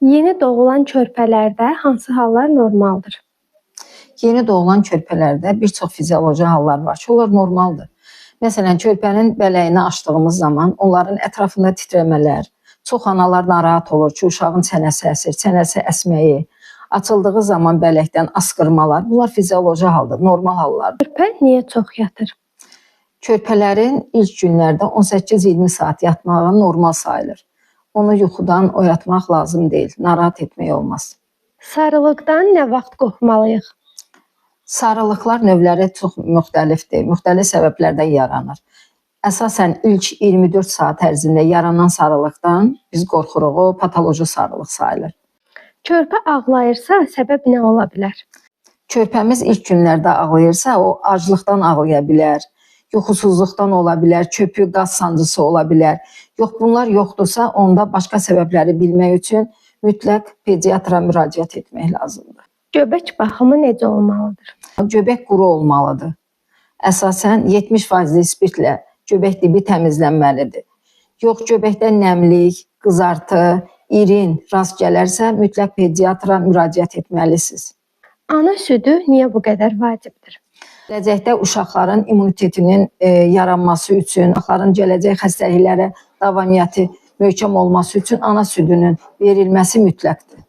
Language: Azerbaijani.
Yeni doğulan körpələrdə hansı hallar normaldır? Yeni doğulan körpələrdə bir çox fizioloji hallar var ki, onlar normaldır. Məsələn, körpənin bələyini açdığımız zaman onların ətrafında titrəmələr, çox analar narahat olur ki, uşağın çənəsi əsir, çənəsi əsməyi, açıldığı zaman bələkdən asqırmalar, bunlar fizioloji haldır, normal hallardır. Körpə niyə çox yatır? Körpələrin ilk günlərdə 18-20 saat yatmağı normal sayılır. Onu yuxudan oyatmaq lazım deyil, narahat etmək olmaz. Sarılıqdan nə vaxt qorxmalıyıq? Sarılıqlar növləri çox müxtəlifdir, müxtəlif səbəblərdən yaranır. Əsasən ilk 24 saat ərzində yaranan sarılıqdan biz qorxuruq, o patoloji sarılıq sayılır. Körpə ağlayırsa səbəb nə ola bilər? Körpəmiz ilk günlərdə ağlayırsa, o aclıqdan ağlaya bilər, yuxusuzluqdan ola bilər, köpük, qaz sancısı ola bilər. Yox, bunlar yoxdursa, onda başqa səbəbləri bilmək üçün mütləq pediatra müraciət etmək lazımdır. Göbək baxımı necə olmalıdır? Göbək quru olmalıdır. Əsasən 70% spirtlə göbək dibi təmizlənməlidir. Yox, göbəkdə nəmlik, qızartı, irin rast gələrsə, mütləq pediatra müraciət etməlisiniz. Ana südü niyə bu qədər vacibdir? Gələcəkdə uşaqların immunitetinin yaranması üçün, uşaqların gələcək xəstəliklərə davamiyyəti möhkəm olması üçün ana südünün verilməsi mütləqdir.